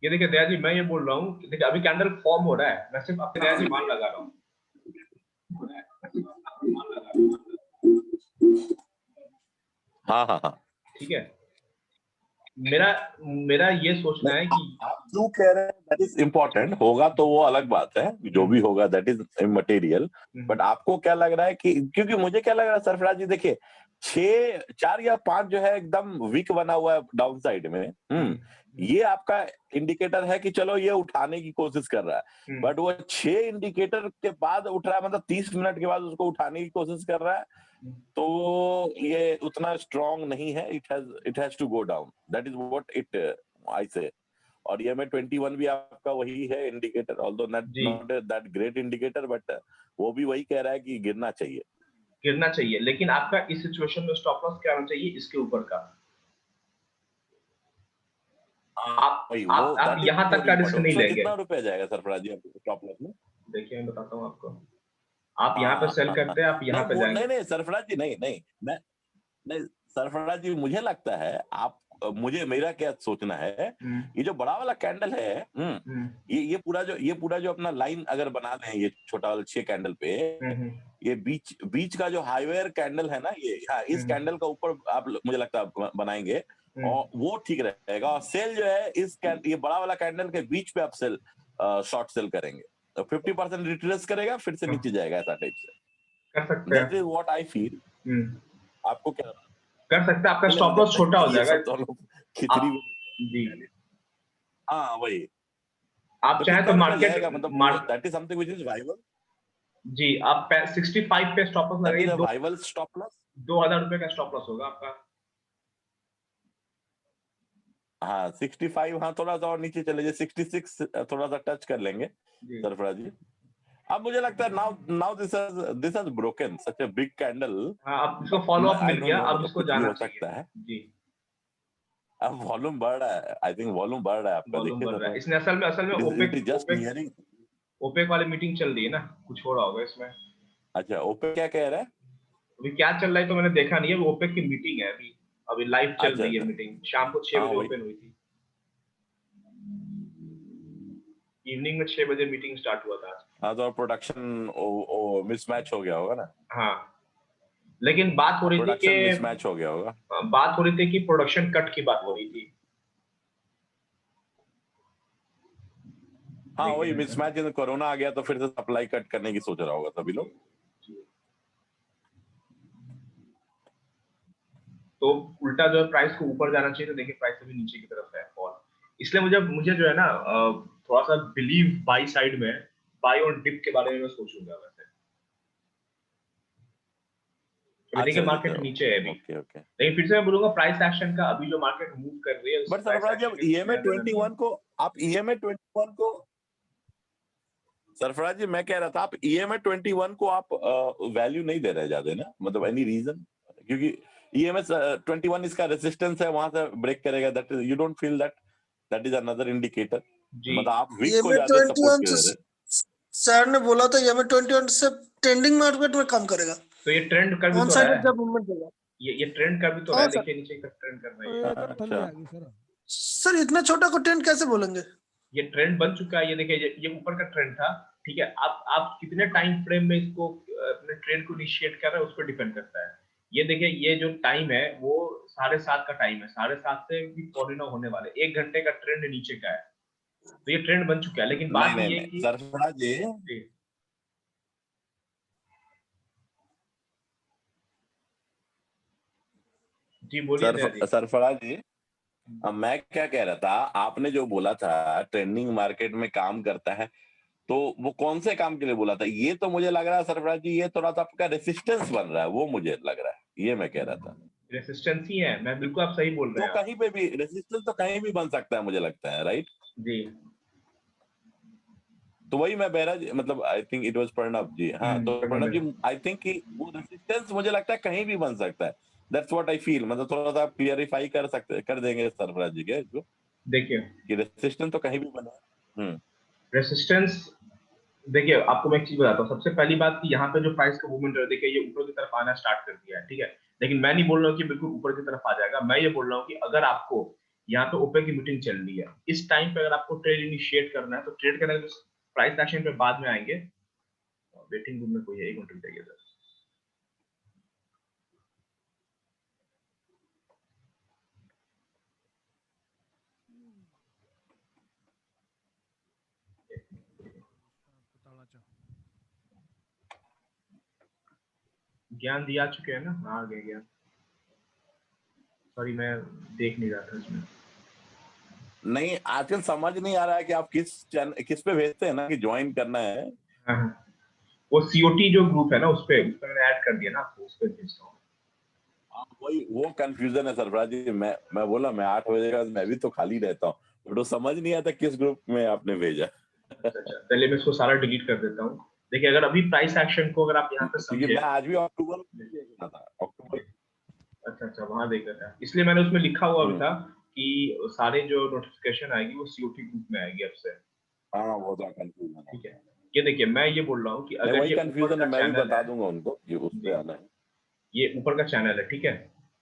ये देखिए दया जी, मैं ये बोल रहा हूँ, देखिए अभी कैंडल फॉर्म हो रहा है, मैं सिर्फ अपने दया जी मान लगा रहा हूँ। हाँ हाँ हाँ, ठीक है, मेरा मेरा ये सोचना है कि आप जो कह रहे हैं दैट इज इम्पोर्टेंट, होगा तो वो अलग बात है, जो भी होगा दैट इज इमटेरियल। बट आपको क्या लग रहा है कि, क्योंकि मुझे क्या लग रहा है सरफराज जी, देखिए 4 या 5 जो है एकदम वीक बना हुआ है डाउन साइड में, ये आपका इंडिकेटर है कि चलो ये उठाने की कोशिश कर रहा है। बट वो 6 इंडिकेटर के बाद उठ रहा है, मतलब 30 मिनट के बाद उसको उठाने की कोशिश कर रहा है, तो ये उतना स्ट्रांग नहीं है। It has to go down, that is what it I say. और EMA 21 भी आपका वही है indicator, although not that great indicator, but वो भी वही कह रहा है कि गिरना चाहिए। गिरना चाहिए, लेकिन आपका इस सिचुएशन में स्टॉप लॉस क्या होना चाहिए, इसके ऊपर का। आप यहाँ तक का रिस्क नहीं लेंगे। कितना रुपया जाएगा सरफराज जी स्टॉप लॉस में? देखिए मैं बताता हूँ आपको, आप यहाँ पे सेल करते हैं, आप यहाँ पे जाएंगे। नहीं सरफराज जी, नहीं सरफराज जी, मुझे लगता है आप, मुझे मेरा क्या सोचना है, ये जो बड़ा वाला कैंडल है, ये पूरा जो अपना लाइन अगर बना दें, ये छोटा वाला 6 कैंडल पे, ये बीच का जो हाईवेयर कैंडल है ना, ये इस कैंडल का ऊपर आप मुझे लगता है बनाएंगे, और वो ठीक रहेगा। और सेल जो है ये बड़ा वाला कैंडल के बीच पे आप सेल, शॉर्ट सेल करेंगे, तो 50% रिट्रेस करेगा, फिर से नीचे जाएगा, ऐसा टाइप से कर सकते हैं। That is what I feel. आपको क्या कर सकते हैं, आपका स्टॉप लॉस छोटा हो जाएगा। खिचड़ी जी हाँ वही, आप चाहे तो मार्केट मतलब that is something which is viable. जी, आप 65 पे स्टॉप लॉस लगाइए, वाइबल स्टॉप लॉस 2000 रुपए का स्टॉप लॉस होगा आपका। हाँ 65, हाँ थोड़ा सा और नीचे चले जाए, 66 थोड़ा सा टच कर लेंगे सरफराज जी। अब मुझे लगता है now this has broken such a big candle. हाँ, अब इसको फॉलो अप मिल गया, अब मतलब इसको कुछ भी जाना हो चाहिए। सकता है। जी, अब वॉल्यूम बढ़ रहा है, आई थिंक वॉल्यूम बढ़ रहा है आपका, वॉल्यूम देखिए बढ़ रहा है। जरा। इसने असल में it is just nearing. OPEC वाली मीटिंग चल रही है ना, कुछ हो रहा होगा इसमें। अच्छा, ओपेक क्या कह रहा है? अभी क्या चल रहा है तो मैंने देखा नहीं है, वो ओपेक की मीटिंग है अभी, अभी लाइव चल अच्छा रही है अच्छा, मीटिंग, शाम को 6 हाँ बजे वही। ओपन हुई थी, इवनिंग में 6 बजे मीटिंग स्टार्ट हुआ था आज। हाँ तो प्रोडक्शन मिसमैच हो गया होगा ना। हाँ, लेकिन बात हो रही थी प्रोडक्शन मिसमैच हो गया होगा। बात हो रही थी कि प्रोडक्शन कट की बात हो रही थी। हाँ वही मिसमैच, कोरोना आ गया तो फिर से सप्लाई कट करने की सोच रहा होगा सभी लोग। तो उल्टा जो है प्राइस को ऊपर जाना चाहिए, तो देखिए प्राइस अभी नीचे की तरफ है और इसलिए मुझे जो है ना थोड़ा सा बिलीव बाई साइड में, बाई और डिप के बारे में मैं सोचूंगा वैसे। अभी देखिए मार्केट नीचे है अभी, ओके। लेकिन फिर से मैं बोलूंगा प्राइस एक्शन का, अभी जो मार्केट मूव कर रही है उस बट प्राइस सरफराज जब एक्शन EMA 21 को आप EMA 21 को सरफराज जी, मैं कह रहा था आप EMA 21 को आप वैल्यू नहीं दे रहे ज्यादा ना, मतलब एनी रीजन? क्योंकि EMA 21 इसका रेजिस्टेंस है, वहां से ब्रेक करेगा, that is, you don't feel that is another indicator? मतलब आप वीक को ज्यादा सपोर्ट कर रहे हैं। सर ने बोला था EMA 21 से ट्रेंडिंग मार्केट में काम करेगा, तो ये ट्रेंड कर भी ऑन तो साइड रहा है, जब मूवमेंट देगा। ये ट्रेंड का भी तो रहा है, देखिए नीचे तक ट्रेंड कर रहा है। सर इतना छोटा को ट्रेंड कैसे बोलेंगे? ये ट्रेंड बन चुका है, ये देखिए ये ऊपर का ट्रेंड था, ठीक है। आप कितने टाइम फ्रेम में इसको अपने ट्रेंड को इनिशिएट कर रहे हैं उस पर डिपेंड करता है। ये देखिए ये जो टाइम है वो 7:30 का टाइम है, 7:30 से भी पौने 9 होने वाले, 1 घंटे का ट्रेंड नीचे का है, तो ये ट्रेंड बन चुका है। लेकिन बात ये है कि सरफराज जी, जी बोलिए सरफराज जी, अब मैं क्या कह रहा था, आपने जो बोला था ट्रेंडिंग मार्केट में काम करता है, तो वो कौन से काम के लिए बोला था? ये तो मुझे लग रहा है सरफराज जी, ये थोड़ा सा आपका रेसिस्टेंस बन रहा है, वो मुझे लग रहा है, ये मैं कह रहा था। रेसिस्टेंस ही है, मैं बिल्कुल, आप सही बोल रहे तो हैं। कहीं पे भी रेसिस्टेंस तो कहीं भी बन सकता है मुझे लगता है, राइट? जी, तो वही मैं बहराज, मतलब I think it was Pranab ji, हाँ तो प्रणब जी, आई थिंक कि वो रेसिस्टेंस मुझे लगता है कहीं भी बन सकता है, दैट्स व्हाट आई फील। मतलब थोड़ा सा आप क्लियरिफाई कर देंगे सरफराज जी के इसको, देखिए कि रेसिस्टेंस तो कहीं भी बना। रेसिस्टेंस, देखिए आपको मैं एक चीज बताता हूँ। सबसे पहली बात कि यहाँ पे जो प्राइस का मूवमेंट है, देखिए ये ऊपर की तरफ आना स्टार्ट कर दिया है, ठीक है। लेकिन मैं नहीं बोल रहा हूँ कि बिल्कुल ऊपर की तरफ आ जाएगा, मैं ये बोल रहा हूँ कि अगर आपको यहाँ पे ओपेक की मीटिंग चल रही है, इस टाइम पे अगर आपको ट्रेड इनिशिएट करना है तो ट्रेड करने के प्राइस एक्शन पे बाद में आएंगे। वेटिंग रूम में कोई है, 1 मिनट रुकिए सर। ज्ञान दिया चुके हैं ना? आ गए ज्ञान, सॉरी मैं देख नहीं रहा था इसमें। नहीं, आजकल समझ नहीं आ रहा है कि आप किस पे भेजते हैं ना कि ज्वाइन करना है। हाँ हाँ, वो सीओटी जो ग्रुप है ना उस पे मैंने ऐड कर दिया ना आपको, उस पे भेजता हूँ। वही वो कंफ्यूजन है सरफराज जी। मैं बोला मैं 8 बजे के बाद मैं भी तो खाली रहता हूँ, बट वो समझ नहीं आता किस ग्रुप में आपने भेजा। अच्छा, पहले मैं इसको सारा डिलीट कर देता हूँ। देखिए अगर अभी प्राइस एक्शन को अगर आप यहाँ पे क्योंकि समझे, मैं आज भी अक्टूबर में देख रहा था, अक्टूबर। अच्छा वहां देख रहा था, इसलिए मैंने उसमें लिखा हुआ भी था कि सारे जो नोटिफिकेशन आएगी वो सीओटी ग्रुप में आएगी अब से। हाँ, वो तो कंफ्यूजन है। ठीक है, ये देखिए मैं ये बोल रहा हूँ कि नहीं, अगर वही ये ऊपर कंफ्यूजन का है, मैं भी चैनल बता है, दूंगा उनको कि उस पे आना है। ये ऊपर का चैनल है, ठीक है,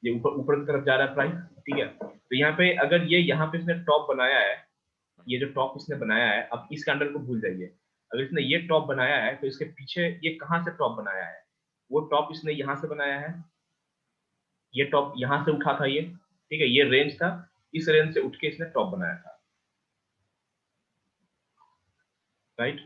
ये ऊपर ऊपर की तरफ जा रहा है प्राइस, ठीक है। तो यहाँ पे अगर ये यहाँ पे इसने टॉप बनाया है, ये जो टॉप इसने बनाया है, अब इस कैंडल को भूल जाइए। अगर इसने ये टॉप बनाया है तो इसके पीछे ये कहाँ से टॉप बनाया है? वो टॉप इसने यहाँ से बनाया है, ये टॉप यहाँ से उठा था ये, ठीक है, ये रेंज था, इस रेंज से उठ के इसने टॉप बनाया था, राइट।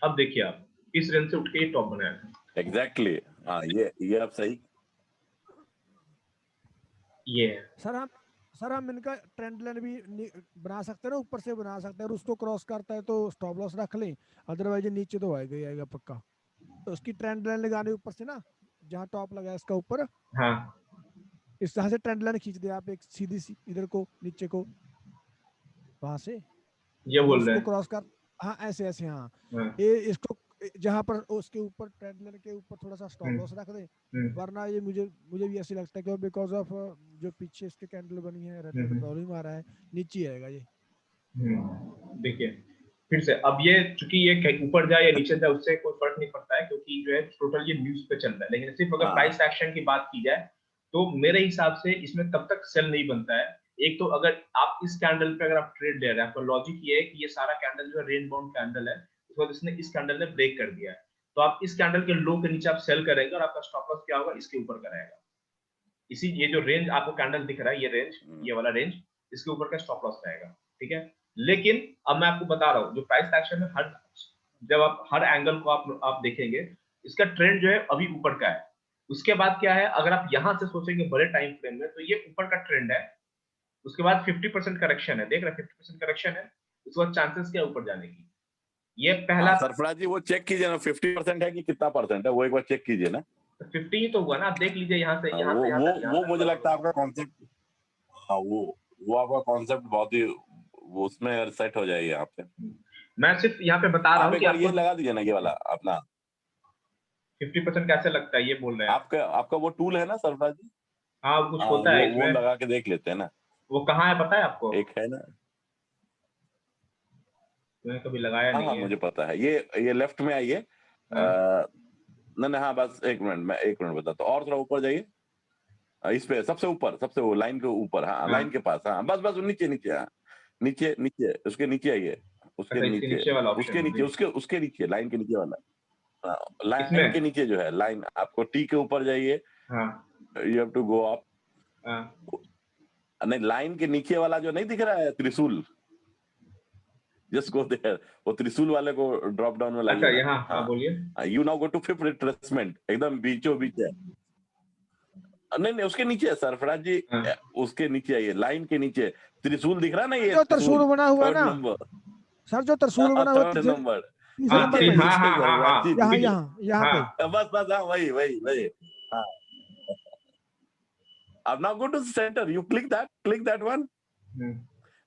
अब देखिए आप, इस रेंज से उठ के ये टॉप बनाया था। एग्जैक्टली हाँ, ये आप सही। ये है सर हम इनका ट्रेंड लाइन भी बना सकते हैं ना, ऊपर से बना सकते हैं, और उसको क्रॉस करता है तो स्टॉप लॉस रख लें, अदरवाइज नीचे तो आएगा ही आएगा पक्का। तो उसकी ट्रेंड लाइन लगाने ऊपर से ना, जहाँ टॉप लगा है इसका ऊपर, हाँ, इस तरह से ट्रेंड लाइन खींच दे आप, एक सीधी सी इधर को नीचे को, वहां से ये और बोल रहे उसको हैं। क्रॉस कर, हाँ ऐसे ऐसे, हाँ हाँ, ये इसको जहाँ पर उसके ऊपर ट्रेंड लाइन के ऊपर थोड़ा सा स्टॉप लॉस रख दे, हम्म, वरना ये मुझे भी ऐसे लगता है कि बिकॉज ऑफ जो पीछे इसके कैंडल बनी है रेड में प्रॉब्लम आ रहा है, नीचे आएगा ये। देखिए फिर से, अब ये चूंकि ये ऊपर जाए या नीचे जाए उससे कोई फर्क नहीं पड़ता है, क्योंकि जो है टोटल ये न्यूज पे चल रहा है। लेकिन सिर्फ अगर प्राइस एक्शन की बात की जाए तो मेरे हिसाब से इसमें तब तक सेल नहीं बनता है। एक तो अगर आप इस कैंडल पे अगर आप ट्रेड ले रहे हैं, आपका लॉजिक ये है कि ये सारा कैंडल जो है रेन बाउंड कैंडल है, उसके बाद इसने इस कैंडल ने ब्रेक कर दिया है, तो आप इस कैंडल के लो के नीचे आप सेल करेंगे और आपका स्टॉप लॉस क्या होगा, इसके ऊपर का रहेगा। इसी ये जो रेंज आपको कैंडल दिख रहा है, ये रेंज, ये वाला रेंज, इसके ऊपर का स्टॉप लॉस रहेगा, ठीक है। लेकिन अब मैं आपको बता रहा हूँ, जो प्राइस एक्शन है, हर जब आप हर एंगल को आप देखेंगे, इसका ट्रेंड जो है अभी ऊपर का है। उसके बाद क्या है, अगर आप यहां से सोचेंगे बड़े टाइम फ्रेम में, तो ये ऊपर का ट्रेंड है, उसके बाद 50% करेक्शन है, देख रहे हैं 50% करेक्शन है, उसके बाद चांसेस क्या ऊपर जाने की, ये पहला। सरफराज जी वो चेक कीजिए ना, 50% है कि कितना परसेंट है, वो एक बार चेक कीजिए ना। 50 ही तो हुआ ना, आप देख लीजिए यहाँ से यहाँ से यहाँ तक, वो मुझे लगता है आपका कॉन्सेप्ट, हाँ वो आपका कॉन्सेप्ट बहुत ही वो उसमें सेट हो जाएगी यहाँ पे। मैं सिर्फ यहाँ पे बता रहा आप हूँ एक कि बार ये आपको लगा दीजिए ना, ये वाला अपना 50% कैसे लगता है, ये बोल रहे हैं। आपका वो टूल है ना सरफराज जी। हाँ, कुछ हाँ, होता है वो इसमें, लगा के देख लेते हैं ना। वो कहाँ है पता है आपको? एक है ना, मैंने कभी लगाया हाँ नहीं हाँ है। मुझे पता है, ये लेफ्ट में आइए। हाँ, नहीं हाँ, बस एक मिनट, मैं एक मिनट बताता हूँ, और थोड़ा ऊपर जाइए। इस पे सबसे ऊपर, सबसे वो लाइन के ऊपर, हाँ लाइन के पास, हाँ बस बस नीचे नीचे, हाँ नीचे नीचे, उसके नीचे आइए, उसके अच्छा इसके नीचे, नीचे वाला उसके ऑप्शन नीचे, उसके नीचे, लाइन के नीचे वाला, हाँ लाइन के इसमें। नीचे जो है लाइन, आपको टी के ऊपर जाइए, हाँ you have to go up. हाँ, नहीं, लाइन के नीचे वाला जो नहीं दिख रहा है त्रिशूल, जस्ट गो देयर, वो त्रिशूल वाले को ड्रॉप डाउन में अच्छा लाइए ना। यहाँ, हाँ हाँ, बोलिए। You now go to fifth retracement, एकदम बीचों बीच है। नहीं नहीं, उसके नीचे है सरफराज जी, हाँ उसके नीचे आइए, लाइन के नीचे त्रिशूल दिख रहा है ना, ये जो त्रिशूल, त्रिशूल बना हुआ थर्ड ना नंबर, सर, जो त्रिशूल बना हुआ थर्ड नंबर, तीसरे हाँ नंबर नीचे पे, हाँ नीचे हाँ हाँ सरफराज जी, हाँ यहाँ नीचे। यहाँ पे। हाँ। बस बस, हाँ वही वही वही, हाँ। अब now go to the center, you click that one,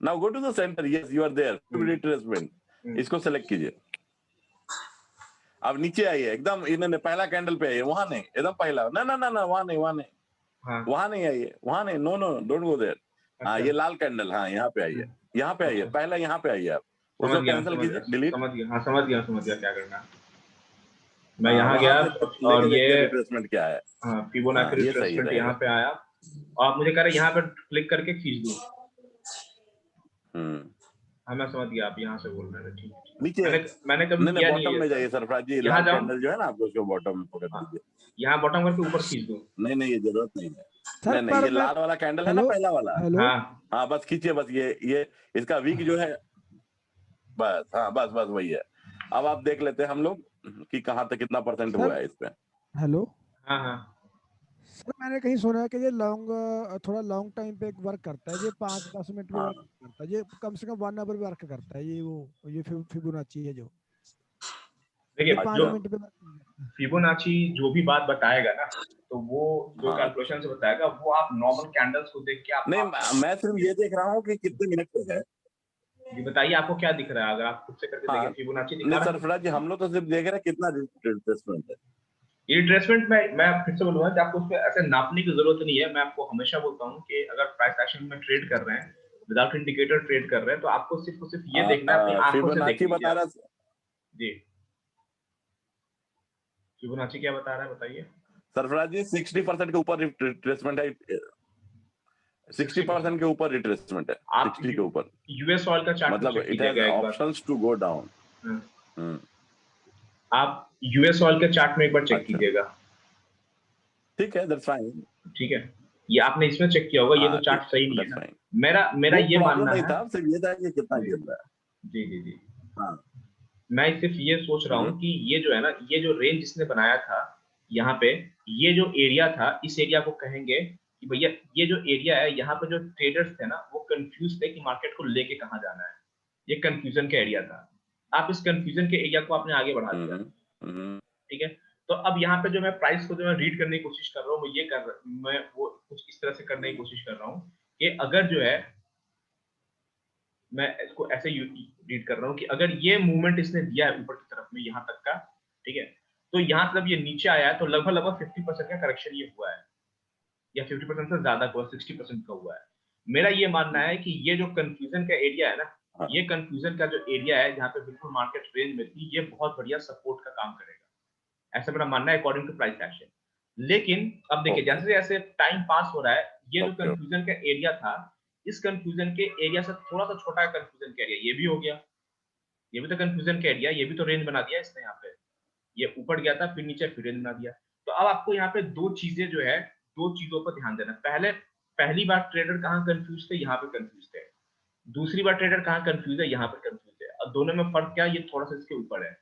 now go to the center, yes you are there, retracement, इसको सेलेक्ट कीजिए। अब नीचे आइए, एकदम इन्होंने पहला कैंडल पे आइए, वहां नहीं, एकदम पहला, ना ना ना ना, वहां नहीं वहां नहीं आइए, वहां नहीं, no no don't go there. हाँ ये लाल कैंडल, हाँ यहाँ पे आइए, यहाँ पे आइए, पहला यहाँ पे आइए आप, उसको कैंसिल कीजिए, डिलीट। समझ गया, हाँ समझ गया क्या करना है। मैं यहाँ गया और ये रिट्रेसमेंट क्या है, हाँ फिबोनाची ये सही रिट्रेसमेंट यहाँ रहेगा। पे आया और मुझे कह रहा है यहाँ पे क्लिक करके खींच दूं। हाँ मैं समझ गया, आप यहाँ से बोल रहे हैं, ठीक है। नीचे मैंने कभी नहीं किया नहीं बॉटम है में ऐसा। जाइए सरफराज जी, यहाँ लाल जाऊँ? कैंडल जो है ना आपको उसको बॉटम पे कर हाँ, दीजिए। यहाँ बॉटम करके ऊपर खींच दूं? नहीं ये जरूरत नहीं है। सर नहीं पर ये मैं लाल वाला कैंडल है ना, हेलो पहला वाला। हेलो हाँ हाँ बस खींचिए, बस ये इसका वीक जो है, बस हाँ बस वही है। अब आप देख लेते हैं हम लोग कि कहाँ तक कितना परसेंट हुआ सर है इस पे। हेलो हाँ हाँ सर, मैंने कहीं सुना है कि ये थोड़ा लॉन्ग टाइम पे वर्क करता है, ये 5-10 मिनट पे हाँ वर्क करता है, ये कम से कम 1 आवर वर्क करता है, ये फिबोनाची है जो ये देखिए, पाँच जो मिनट पे वर्क नहीं करता। फिबोनाची जो भी बात बताएगा ना, तो वो जो हाँ कैलकुलेशन से बताएगा वो आप नॉर्मल कैंडल्स को देख के नहीं आप मैं सिर्फ ये देख रहा हूँ कि कितने मिनट पे है। ये बताइए आपको क्या दिख रहा है, अगर आप खुद से करके हाँ देखिए फिबोनाची दिखा नहीं रहा है? सरफराज जी, हम लोग तो सिर्फ देख रहे हैं कितना रिट्रेसमेंट है। ये रिट्रेसमेंट में मैं फिर से बोलूंगा कि आपको उसको ऐसे नापने की जरूरत नहीं है। मैं आपको हमेशा बोलता हूँ कि अगर प्राइस एक्शन में ट्रेड कर रहे हैं, विदाउट इंडिकेटर ट्रेड कर रहे हैं, तो आपको सिर्फ और सिर्फ ये देखना है, अपनी आंखों से देख फिबोनाची लीजिए बता आप। रहा जी, फिबोनाची क्या बता रहा है बताइए? सरफराज जी, 60% के ऊपर रिट्रेसमेंट है, 60% के ऊपर रिट्रेसमेंट है, आप 60 के ऊपर। यूएस ऑयल का चार्ट मतलब चेक इट हैज कीजिएगा एक बार। Options to go down. हाँ, आप यूएस ऑयल के चार्ट में एक बार चेक अच्छा कीजिएगा। ठीक है, दैट्स फाइन। ठीक है, ये आपने इसमें चेक किया होगा, ये तो हाँ चार्ट ठीक, सही नहीं है दैट्स ना। फाइन। मेरा वो ये प्रॉब्लम मानना नहीं है। था, सिर्फ ये था कि कितना जी गिर रहा जी जी जी, है। हाँ मैं सिर्फ ये सोच रहा हूँ कि ये जो है ना, ये जो रेंज इसने बनाया था यहाँ पे, ये जो एरिया था, इस एरिया को कहेंगे कि भैया ये जो एरिया है, यहाँ पे जो ट्रेडर्स थे ना, वो कंफ्यूज थे कि मार्केट को लेके कहाँ जाना है। ये कंफ्यूजन का एरिया था। आप इस कंफ्यूजन के एरिया को आपने आगे बढ़ा दिया। हम्म। ठीक है, तो अब यहाँ पे जो मैं प्राइस को जो मैं रीड करने की कोशिश कर रहा हूँ, मैं वो कुछ इस तरह से करने की कोशिश कर रहा हूँ कि अगर जो है, मैं इसको ऐसे रीड कर रहा हूँ कि अगर ये मूवमेंट इसने दिया है ऊपर की तरफ में यहाँ तक का, ठीक है, तो यहाँ जब ये नीचे आया है तो लगभग लगभग 50% का करेक्शन ये हुआ है, या 50% से ज्यादा हुआ, 60% का हुआ है। मेरा ये मानना है कि ये जो कंफ्यूजन का एरिया है ना, हाँ ये कंफ्यूजन का जो एरिया है जहाँ पे बिल्कुल मार्केट रेंज में थी, ये बहुत बढ़िया सपोर्ट का काम करेगा, ऐसा मेरा मानना है अकॉर्डिंग टू प्राइस एक्शन। लेकिन अब देखिए, ओके जैसे जैसे टाइम पास हो रहा है, ये जो ओके। कंफ्यूजन का एरिया था, इस कंफ्यूजन के एरिया से थोड़ा सा छोटा कंफ्यूजन का एरिया ये भी हो गया। ये भी तो कंफ्यूजन का एरिया, ये भी तो रेंज बना दिया इसने यहाँ पे। ये ऊपर गया था, फिर नीचे, फिर रेंज बना दिया। तो अब आपको यहाँ पे दो चीजें जो है, दो चीजों पर ध्यान देना। पहली बार ट्रेडर कहाँ कंफ्यूज थे, यहाँ पे कंफ्यूज थे। दूसरी बार ट्रेडर कहाँ कंफ्यूज है, यहाँ पे कंफ्यूज है। और दोनों में फर्क क्या है, ये थोड़ा सा इसके ऊपर है।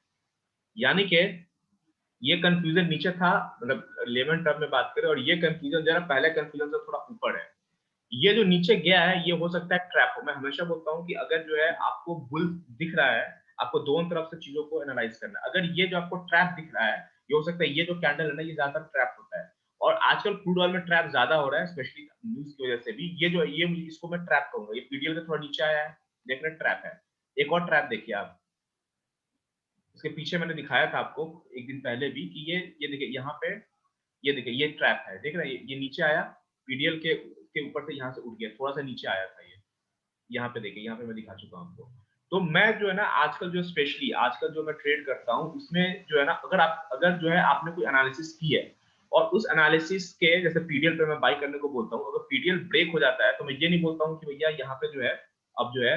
यानी कि ये कंफ्यूजन नीचे था, मतलब लेमन टर्म में बात करें, और ये कंफ्यूजन जरा पहले कंफ्यूजन से थोड़ा ऊपर है। ये जो नीचे गया है, ये हो सकता है ट्रैप हो। मैं हमेशा बोलता हूँ कि अगर जो है आपको बुल दिख रहा है, आपको दोनों तरफ से चीजों को एनालाइज करना है। अगर ये जो आपको ट्रैप दिख रहा है, ये हो सकता है ये जो कैंडल है ना, ये ज्यादातर ट्रैप होता है। और आजकल क्रूड ऑयल में ट्रैप ज्यादा हो रहा है, स्पेशली न्यूज की वजह से भी। ये इसको मैं ट्रैप कहूंगा। ये पीडीएल से थोड़ा नीचे आया है, देखना ट्रैप है। एक और ट्रैप देखिए आप, इसके पीछे मैंने दिखाया था आपको एक दिन पहले भी कि ये देखिए यहाँ पे, ये देखिए ये ट्रैप है, देख रहे हैं, ये नीचे आया, पीडीएल के ऊपर से यहाँ से उठ गया, थोड़ा सा नीचे आया था ये। यहाँ पे देखिए, यहाँ पे मैं दिखा चुका हूँ आपको। तो मैं जो है ना, आजकल जो स्पेशली आजकल जो मैं ट्रेड करता हूँ, उसमें जो है ना, अगर जो है आपने कोई एनालिसिस की है, और उस एनालिसिस के जैसे पीडीएल पे मैं बाई करने को बोलता हूँ, अगर पीडीएल ब्रेक हो जाता है, तो मैं ये नहीं बोलता हूँ कि भैया यहाँ पे जो है, अब जो है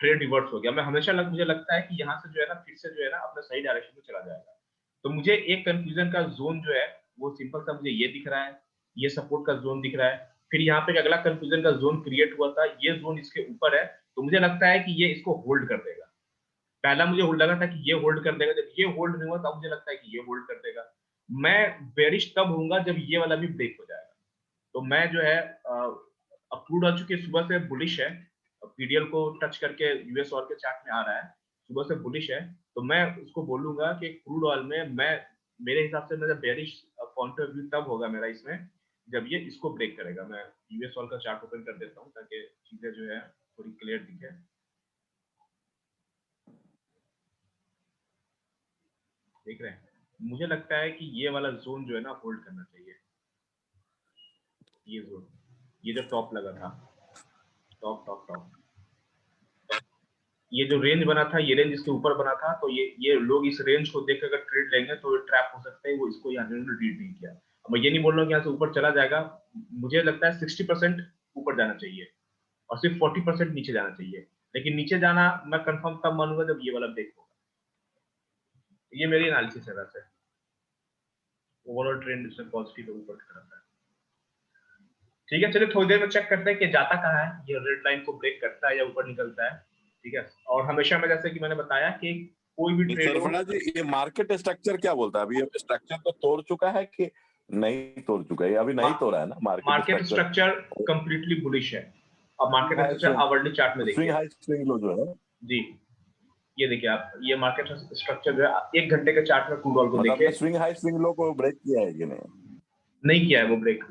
ट्रेड रिवर्स हो गया। मैं हमेशा मुझे लगता है कि यहाँ से जो है ना, फिर से जो है ना, अपने सही डायरेक्शन में चला जाएगा। तो मुझे एक कंफ्यूजन का जोन जो है, वो सिंपल सा मुझे ये दिख रहा है, ये सपोर्ट का जोन दिख रहा है। फिर यहाँ पे अगला कंफ्यूजन का जोन क्रिएट हुआ था, ये जोन इसके ऊपर है, तो मुझे लगता है कि ये इसको होल्ड कर देगा। पहला मुझे लगा था कि ये होल्ड कर देगा, जब ये होल्ड नहीं हुआ तब मुझे लगता है कि ये होल्ड कर देगा। मैं बेरिश तब होऊंगा जब ये वाला भी ब्रेक हो जाएगा। तो मैं जो है, अप्रूव आ चुकी है, सुबह से बुलिश है, पीडीएल को टच करके यूएस ऑयल के चार्ट में आ रहा है, सुबह से बुलिश है। तो मैं उसको बोलूंगा कि क्रूड ऑयल में मैं, मेरे हिसाब से मेरा बेरिश पॉइंट ऑफ व्यू तब होगा मेरा इसमें, जब ये इसको ब्रेक करेगा। मैं यूएस ऑयल का चार्ट ओपन कर देता हूँ ताकि चीजें जो है थोड़ी क्लियर दिखे। देख रहे हैं, मुझे लगता है कि ये वाला जोन जो है ना, होल्ड करना चाहिए। ये जोन, ये जो टॉप लगा था, टॉप टॉप टॉप, ये जो रेंज बना था, ये रेंज इसके ऊपर बना था, तो ये लोग इस रेंज को देख अगर ट्रेड लेंगे तो ट्रैप हो सकता है, वो इसको यहाँ रीड नहीं किया। अब मैं ये नहीं बोल रहा हूँ कि यहाँ से ऊपर चला जाएगा, मुझे लगता है 60% ऊपर जाना चाहिए और सिर्फ 40% नीचे जाना चाहिए, लेकिन नीचे जाना मैं कंफर्म तब मानूंगा जब ये वाला ब्रेक होगा। ये मेरी एनालिसिस है वैसे, ओवरऑल ट्रेंड इसमें पॉजिटिव ऊपर की तरफ है। ठीक है, चलिए थोड़ी देर में चेक करते हैं कि जाता कहाँ है, ये रेड लाइन को ब्रेक करता है या ऊपर निकलता है। ठीक है, और हमेशा मैं जैसे कि मैंने बताया कि कोई भी ट्रेड हो, सरफराज जी ये मार्केट स्ट्रक्चर क्या बोलता है? अभी ये स्ट्रक्चर तो तोड़ चुका है कि नहीं तोड़ चुका है? अभी नहीं तोड़ा है ना मार्केट स्ट्रक्चर कंप्लीटली बुलिश है। अब मार्केट स्ट्रक्चर आवरली चार्ट में देखिए, स्विंग हाई स्विंग लो जो है जी ये देखिए आप, ये मार्केट स्ट्रक्चर जो है 1 घंटे के चार्ट में क्रूड ऑयल को मतलब देखिए, स्विंग हाई स्विंग लो को ब्रेक किया है कि नहीं किया है वो ब्रेक,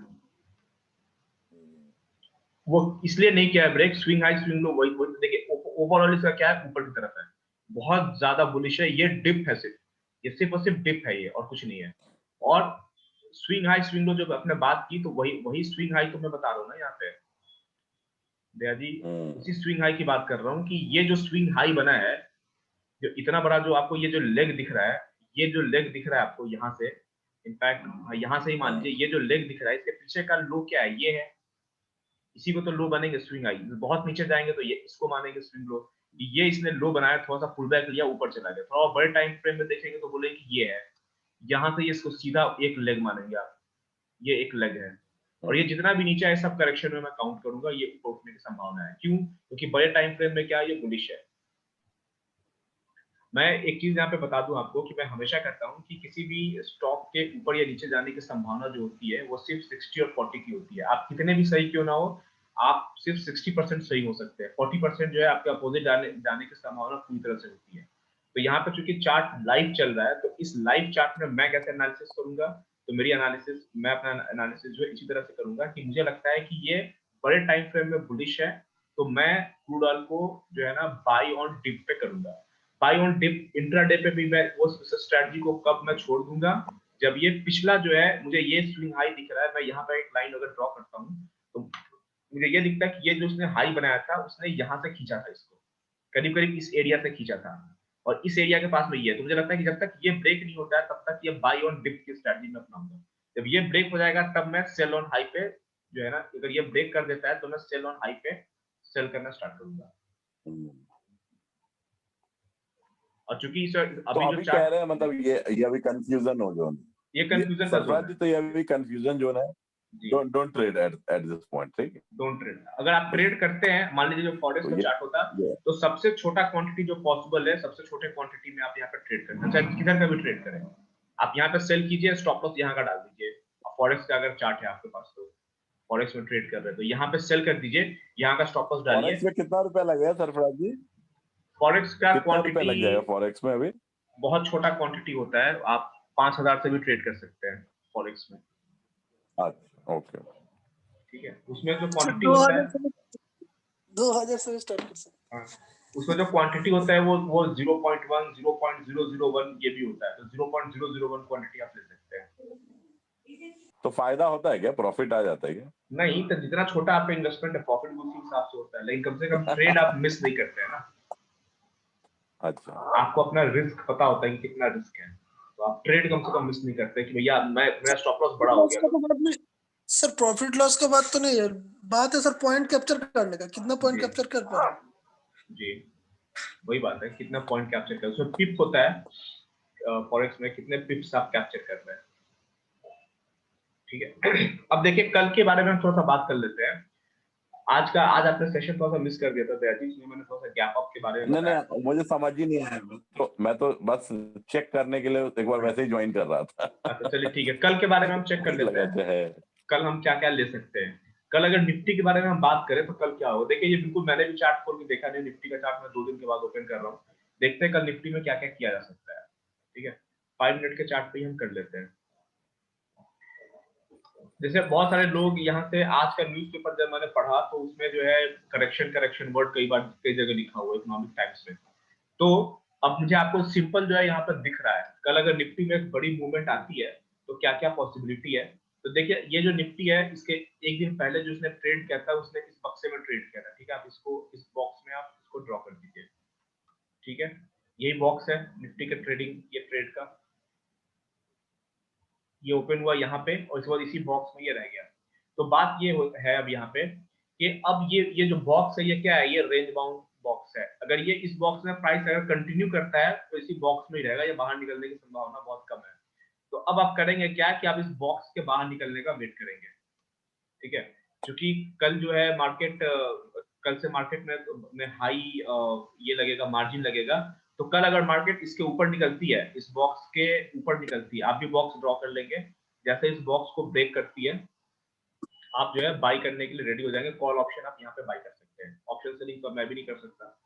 वो इसलिए नहीं किया है break. Swing high swing low वही देखिए, ओवरऑल इसका क्या है, ऊपर की तरफ है, बहुत ज्यादा बुलिश है, ये डिप है सिर्फ, ये सिर्फ और सिर्फ डिप है ये, और कुछ नहीं है। और स्विंग हाई स्विंग लो जब आपने बात की तो वही स्विंग हाई तो मैं बता रहा हूँ ना यहाँ पे दया जी, उसी स्विंग हाई की बात कर रहा हूँ कि ये जो स्विंग हाई बना है, जो इतना बड़ा, जो आपको ये जो लेग दिख रहा है, ये जो लेग दिख रहा है आपको यहाँ से, इनफैक्ट यहाँ से ही मान लीजिए, ये जो लेग दिख रहा है इसके पीछे का लो क्या है, ये है, इसी को तो लो बनेंगे स्विंग हाई। बहुत नीचे जाएंगे तो ये इसको मानेंगे स्विंग लो, ये इसने लो बनाया, थोड़ा सा पुल बैक लिया, ऊपर चला गया, थोड़ा बड़े टाइम फ्रेम में देखेंगे तो बोलेंगे कि ये है, यहाँ से ये इसको सीधा एक लेग मानेंगे आप, ये एक लेग है, और ये जितना भी नीचे है सब करेक्शन में मैं काउंट करूंगा, ये ऊपर उठने की संभावना है। क्यों? क्योंकि बड़े टाइम फ्रेम में क्या है, ये बुलिश है। मैं एक चीज यहाँ पे बता दूं आपको कि मैं हमेशा कहता हूँ कि किसी भी स्टॉक के ऊपर या नीचे जाने की संभावना जो होती है वो सिर्फ 60 और 40 की होती है। आप कितने भी सही क्यों ना हो, आप सिर्फ 60% सही हो सकते हैं, 40% जो है आपके अपोजिट जाने की संभावना पूरी तरह से होती है। तो यहाँ पे चूंकि चार्ट लाइव चल रहा है, तो इस लाइव चार्ट में मैं कैसे एनालिसिस करूंगा, तो मेरी एनालिसिस, मैं अपना एनालिसिस जो है इसी तरह से करूंगा कि मुझे लगता है कि ये बड़े टाइम फ्रेम में बुलिश है, तो मैं क्रूड ऑयल को जो है ना बाई ऑन डिप पे करूंगा। बाई ऑन डिप इंट्राडे पे भी मैं वो स्ट्रेटजी को कब मैं छोड़ दूंगा, जब ये पिछला जो है, मुझे ये स्विंग हाई दिख रहा है, मैं यहाँ पर एक लाइन अगर ड्रॉ करता हूँ तो मुझे ये दिखता है कि ये जो उसने हाई बनाया था, उसने यहाँ से खींचा था इसको, करीब करीब इस एरिया से खींचा था, और इस एरिया के पास में ये है। तो मुझे लगता है कि जब तक ये ब्रेक नहीं होता है तब तक ये बाई ऑन डिप की स्ट्रेटजी में अपनाऊंगा। जब ये ब्रेक हो जाएगा तब मैं सेल ऑन हाई पे जो है ना, अगर ये ब्रेक कर देता है तो मैं सेल ऑन हाई पे सेल करना स्टार्ट करूंगा। और चूंकि तो अभी कह रहे हैं मतलब ये अभी कंफ्यूजन हो जो ये कंफ्यूजन का सरफराज जी, तो ये अभी कंफ्यूजन जोन है, don't trade at this point, ठीक है? Don't trade. अगर आप ट्रेड करते हैं, मान लीजिए जो फॉरेक्स का चार्ट होता तो सबसे छोटा क्वांटिटी जो पॉसिबल है, सबसे छोटे क्वांटिटी में आप यहाँ पे ट्रेड करते हैं, चाहे किधर का भी ट्रेड करें, आप यहाँ पे सेल कीजिए, स्टॉप लॉस यहाँ का डाल दीजिए। फॉरेक्स का अगर चार्ट है आपके पास तो फॉरेक्स में ट्रेड कर रहे हैं तो यहाँ पे सेल कर दीजिए, यहाँ का स्टॉप लॉस डालिए। फॉरेक्स में कितना रुपया लगेगा सरफराज जी? फॉरेक्स का क्वांटिटी लग जाएगा फॉरेक्स में? अभी बहुत छोटा क्वांटिटी होता है, आप 5000 से भी ट्रेड कर सकते हैं फॉरेक्स में। अच्छा, ओके, ठीक है, उसमें जो क्वांटिटी होता है 2000 से स्टार्ट कर सकते हैं। उसमें जो क्वांटिटी होता है वो 0.1 0.001 ये भी होता है, तो 0.001 क्वांटिटी आप ले सकते हैं। तो फायदा होता है क्या? प्रॉफिट आ जाता है क्या? नहीं, तो जितना छोटा आपका इन्वेस्टमेंट है प्रॉफिट उसी हिसाब से होता है, लेकिन कम से कम ट्रेड आप मिस नहीं करते हैं ना। अच्छा, आपको अपना रिस्क पता होता है कि कितना रिस्क है, तो आप ट्रेड कम से कम मिस नहीं करते कि भैया मेरा स्टॉप लॉस बड़ा हो गया तो। सर प्रॉफिट लॉस का बात तो नहीं है, बात है सर पॉइंट कैप्चर करने का, कितना पॉइंट कैप्चर कर पा रहे हैं। जी वही बात है, कितना पॉइंट कैप्चर कर, उसमें पिप होता है फॉरेक्स में, कितने पिप्स आप कैप्चर कर रहे हैं। ठीक है, अब देखिए कल के बारे में हम थोड़ा सा बात कर लेते हैं। आज आपने सेशन थोड़ा सा मिस कर दिया था दयाजी, इसमें मैंने थोड़ा सा गैप अप के बारे में बताया। नहीं, मुझे समझ ही नहीं आया, तो मैं तो बस चेक करने के लिए एक बार वैसे ही ज्वाइन कर रहा था। अच्छा चलिए ठीक है, कल के बारे में हम चेक कर लेते हैं, कल हम क्या क्या ले सकते हैं। कल अगर निफ्टी के बारे में हम बात करें तो कल क्या हो, देखिए ये बिल्कुल मैंने भी चार्ट खोल के देखा नहीं, निफ्टी का चार्ट मैं 2 दिन के बाद ओपन कर रहा हूँ, देखते हैं कल निफ्टी में क्या क्या किया जा सकता है। ठीक है, 5 मिनट के चार्ट पे ही हम कर लेते हैं। जैसे बहुत सारे लोग यहाँ से आज का न्यूज़पेपर जब मैंने पढ़ा तो उसमें जो है करेक्शन वर्ड कई जगह लिखा हुआ है इकोनॉमिक टाइम्स में। तो अब मुझे आपको सिंपल जो है यहाँ पर दिख रहा है, कल अगर निफ्टी में एक बड़ी मूवमेंट आती है तो क्या क्या पॉसिबिलिटी है। तो देखिए ये जो निफ्टी है, इसके एक दिन पहले जो उसने ट्रेड किया था, उसने इस बक्से में ट्रेड किया था। ठीक है, आप इसको इस बॉक्स में आप इसको ड्रॉ कर दीजिए। ठीक है, यही बॉक्स है निफ्टी के ट्रेडिंग ये ट्रेड का, ये ओपन हुआ यहाँ पे और इसके बाद इसी बॉक्स में ये रह गया। तो बात ये है अब यहाँ पे कि अब ये जो बॉक्स है ये क्या है, ये रेंज बाउंड बॉक्स है। अगर ये इस बॉक्स में प्राइस अगर कंटिन्यू करता है तो इसी बॉक्स में ही रहेगा, ये बाहर निकलने की संभावना बहुत कम है। तो अब आप करेंगे क्या कि आप इस बॉक्स के बाहर निकलने का वेट करेंगे, ठीक है, क्योंकि कल जो है मार्केट कल से मार्केट में हाई ये लगेगा, मार्जिन लगेगा। तो कल अगर मार्केट इसके ऊपर निकलती है, इस बॉक्स के ऊपर निकलती है, आप भी बॉक्स ड्रॉ कर लेंगे, जैसे इस बॉक्स को ब्रेक करती है आप जो है बाई करने के लिए रेडी हो जाएंगे। कॉल ऑप्शन आप यहाँ पे बाई कर सकते हैं, ऑप्शन सेलिंग तो मैं भी नहीं कर सकता,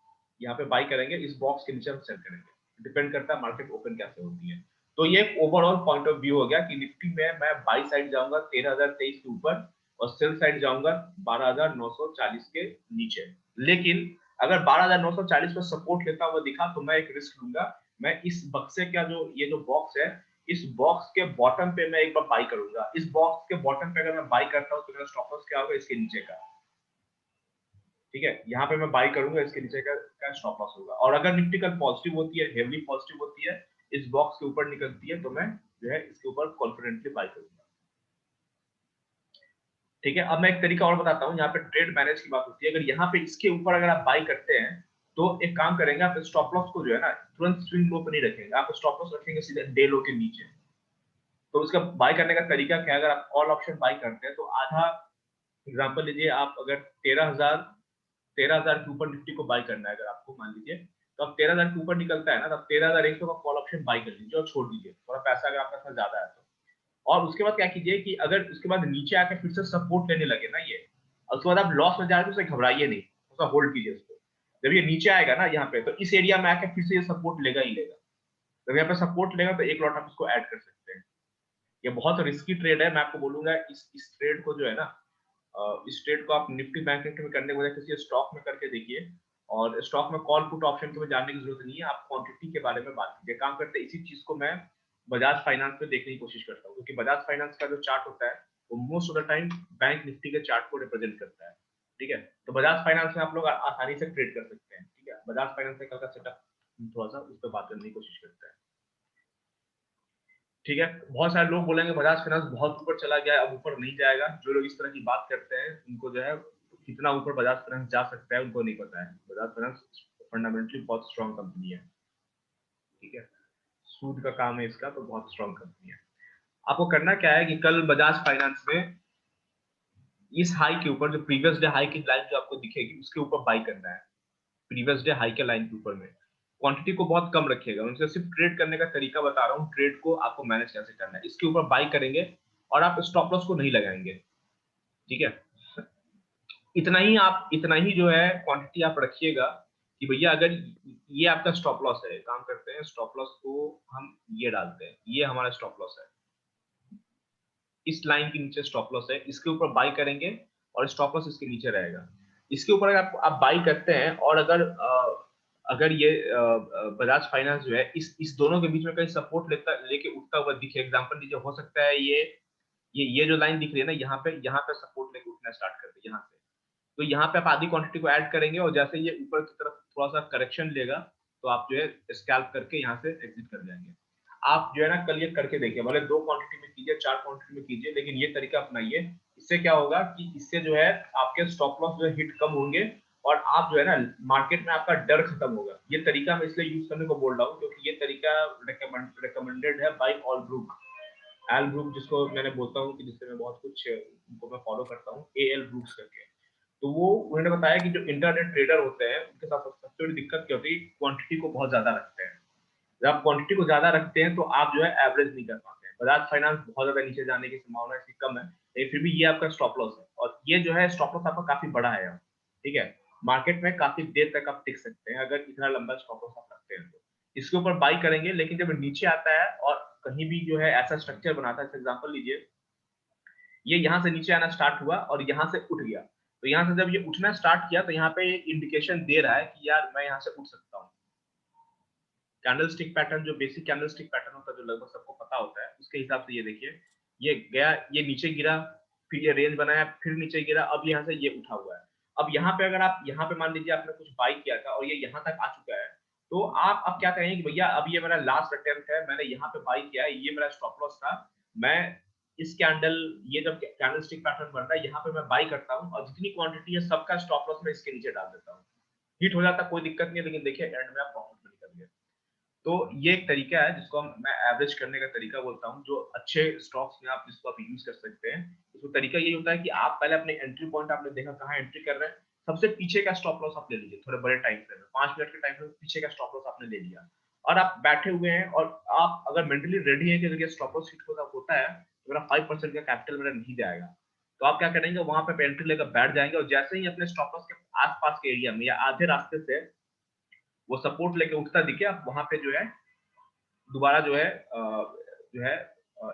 यहाँ पे बाई करेंगे, इस बॉक्स के नीचे हम सेल करेंगे, डिपेंड करता है मार्केट ओपन कैसे होती है। तो ये ओवरऑल पॉइंट ऑफ व्यू हो गया कि निफ्टी में मैं बाई साइड जाऊंगा 13,023 के ऊपर और सेल साइड जाऊंगा 12,940 के नीचे। लेकिन अगर 12,940 पर सपोर्ट लेता हुआ दिखा तो मैं एक रिस्क लूंगा, मैं इस बक्से का जो ये जो बॉक्स है, इस बॉक्स के बॉटम पे मैं एक बार बाई करूंगा। इस बॉक्स के बॉटम पे अगर मैं बाई करता हूं तो मेरा स्टॉप लॉस क्या होगा, इसके नीचे का, ठीक है, यहाँ पे मैं बाई करूंगा, इसके नीचे का स्टॉप लॉस होगा। और अगर निफ्टी कल पॉजिटिव होती है, हेवली पॉजिटिव होती है, इस बॉक्स के ऊपर निकलती है, तो मैं जो है इसके ऊपर कॉन्फिडेंटली बाई करूंगा, ठीक है। अब मैं एक तरीका और बताता हूँ, यहाँ पे ट्रेड मैनेज की बात होती है। अगर यहाँ पे इसके ऊपर अगर आप बाई करते हैं तो एक काम करेंगे, आप स्टॉप लॉस को जो है ना तुरंत स्विंग लो पे नहीं रखेंगे, आप स्टॉप लॉस रखेंगे सीधे डे लो के नीचे। तो उसका बाय करने का तरीका क्या है, अगर आप कॉल ऑप्शन बाय करते हैं तो आधा, एग्जांपल लीजिए आप अगर 13,000 के ऊपर निफ्टी को बाय करना है, अगर आपको मान लीजिए तो अब 13,000 के ऊपर निकलता है ना, तब 13,100 का कॉल ऑप्शन बाय कर लीजिए और छोड़ दीजिए, थोड़ा पैसा अगर आपका ज्यादा है तो। और उसके बाद क्या कीजिए कि अगर उसके बाद नीचे आकर फिर से सपोर्ट लेने लगे ना ये, और उसके बाद आप लॉस में जा रहे तो उसे घबराइए नहीं, उसका होल्ड कीजिए उसको। जब ये नीचे आएगा ना यहाँ पे, तो इस एरिया में आकर फिर से ये सपोर्ट लेगा ही लेगा। जब यहाँ पे सपोर्ट लेगा तो एक लॉट आप इसको ऐड कर सकते हैं। ये बहुत रिस्की ट्रेड है, मैं आपको बोलूंगा इस ट्रेड को जो है ना, इस ट्रेड को आप निफ्टी बैंक निफ्टी में करने के बजाय किसी स्टॉक में करके देखिए। और स्टॉक में कॉल पुट ऑप्शन के जानने की जरूरत नहीं है, आप क्वांटिटी के बारे में बात कीजिए। काम करते इसी चीज को मैं बजाज फाइनेंस पे देखने की कोशिश करता हूँ, क्योंकि बजाज फाइनेंस का जो चार्ट होता है वो most of the time bank Nifty के चार्ट को रिप्रेजेंट करता है, ठीक है। तो बजाज फाइनेंस में आप लोग आसानी से ट्रेड कर सकते हैं, ठीक है। बजाज फाइनेंस का कल का सेटअप थोड़ा सा उस पर बात करने की कोशिश करते हैं, ठीक है। बहुत सारे लोग बोलेंगे बजाज फाइनेंस बहुत ऊपर चला गया, अब ऊपर नहीं जाएगा। जो लोग इस तरह की बात करते हैं उनको जो है कितना ऊपर बजाज फाइनेंस जा सकता है उनको नहीं पता है। बजाज फाइनेंस फंडामेंटली बहुत स्ट्रॉन्ग कंपनी है, ठीक है, सूद का काम है इसका, तो बहुत स्ट्रॉन्ग कंपनी है। आपको करना क्या है कि कल बजाज फाइनेंस में इस हाई के ऊपर, जो प्रीवियस डे हाई की लाइन जो आपको दिखेगी उसके ऊपर बाई करना है, प्रीवियस डे हाई के लाइन के ऊपर में। क्वांटिटी को बहुत कम रखिएगा, उनसे सिर्फ ट्रेड करने का तरीका बता रहा हूँ, ट्रेड को आपको मैनेज कैसे करना है। इसके ऊपर बाई करेंगे और आप स्टॉप लॉस को नहीं लगाएंगे, ठीक है। इतना ही जो है क्वांटिटी आप रखिएगा कि भैया अगर ये आपका स्टॉप लॉस है, काम करते हैं स्टॉप लॉस को हम ये डालते हैं, ये हमारा स्टॉप लॉस है, इस लाइन के नीचे स्टॉप लॉस है, इसके ऊपर बाई करेंगे और स्टॉप लॉस इसके नीचे रहेगा। इसके ऊपर अगर आप बाई करते हैं और अगर ये बजाज फाइनेंस जो है इस दोनों के बीच में कहीं सपोर्ट लेके उठता हुआ दिखे, एग्जांपल लीजिए, हो सकता है ये जो लाइन दिख रही है ना, यहाँ पे सपोर्ट लेके उठना स्टार्ट कर दे यहाँ से, तो यहाँ पे आप आधी क्वांटिटी को ऐड करेंगे और जैसे ये ऊपर की तरफ थोड़ा सा करेक्शन लेगा तो आप जो है स्कैल्प करके यहाँ से एग्जिट कर जाएंगे। आप जो है ना कल ये करके देखिए, भले 2 क्वांटिटी में कीजिए, 4 क्वांटिटी में कीजिए, लेकिन ये तरीका अपनाइए। इससे क्या होगा कि इससे जो है आपके स्टॉप लॉस जो है हिट कम होंगे और आप जो है ना मार्केट में आपका डर खत्म होगा। ये तरीका मैं इसलिए यूज करने को बोल रहा हूँ क्योंकि ये तरीका रिकमेंडेड है by Al Brook, Al Brook, जिसको मैंने बोलता हूँ कि जिससे मैं बहुत कुछ उनको मैं फॉलो करता हूँ, एएल ब्रूक्स करके। तो वो उन्होंने बताया कि जो इंटरनेट ट्रेडर होते हैं उनके साथ सबसे बड़ी दिक्कत क्या होती है, क्वांटिटी को बहुत ज्यादा रखते हैं। जब आप क्वांटिटी को ज्यादा रखते हैं तो आप जो है एवरेज नहीं कर पाते हैं। बजाज फाइनेंस बहुत ज्यादा नीचे जाने की संभावना इसकी कम है, लेकिन फिर भी ये आपका स्टॉप लॉस है और ये जो है स्टॉप लॉस आपका काफी बड़ा है, ठीक है। मार्केट में काफी देर तक आप टिक सकते हैं अगर इतना लंबा स्टॉप लॉस आप रखते हैं तो। इसके ऊपर बाई करेंगे, लेकिन जब नीचे आता है और कहीं भी जो है ऐसा स्ट्रक्चर बनाता है, एग्जाम्पल लीजिए ये यहाँ से नीचे आना स्टार्ट हुआ और यहाँ से उठ गया, तो यहाँ से जब ये उठना स्टार्ट किया तो यहाँ पे एक इंडिकेशन दे रहा है कि यार मैं यहाँ से उठ सकता हूँ। कैंडलस्टिक पैटर्न, जो बेसिक कैंडलस्टिक पैटर्न होता है जो लगभग सबको पता होता है, उसके हिसाब से ये देखिए, ये गया, ये नीचे गिरा, फिर ये रेंज बनाया, फिर नीचे गिरा, अब यहाँ से ये उठा हुआ है। अब यहाँ पे अगर आप यहाँ पे मान लीजिए आपने कुछ बाई किया था और ये यहाँ तक आ चुका है, तो आप अब क्या करेंगे कि भैया अब ये मेरा लास्ट अटेम्प्ट है, मैंने यहाँ पे बाई किया है, ये मेरा स्टॉप लॉस था, मैं इस कैंडल, ये जब कैंडलस्टिक पैटर्न बन रहा है यहाँ पे मैं बाई करता हूँ और जितनी क्वांटिटी है सबका स्टॉप लॉस मैं इसके नीचे डाल देता हूँ। हिट हो जाता कोई दिक्कत नहीं है, लेकिन देखिए एंड में आप प्रॉफिट में निकल गए। तो ये एक तरीका है जिसको मैं एवरेज करने का तरीका बोलता हूँ, जो अच्छे स्टॉक्स में आप जिसको आप यूज कर सकते हैं। उसका तरीका ये होता है कि आप पहले अपने एंट्री पॉइंट आपने देखा कहाँ एंट्री कर रहे हैं, सबसे पीछे का स्टॉप लॉस आप ले लीजिए, थोड़े बड़े टाइम फ्रेम में 5 मिनट के टाइम फ्रेम पीछे का स्टॉप लॉस आपने ले लिया और आप बैठे हुए हैं और आप अगर मेंटली रेडी है कि देखिए स्टॉप लॉस हिट होता है तो मेरा 5% का कैपिटल मेरा नहीं जाएगा, तो आप क्या करेंगे वहां पे एंट्री लेकर बैठ जाएंगे और जैसे ही अपने स्टॉप लॉस के आसपास के एरिया में या आधे रास्ते से वो सपोर्ट लेके उठता दिखे, आप वहां पे जो है दोबारा जो है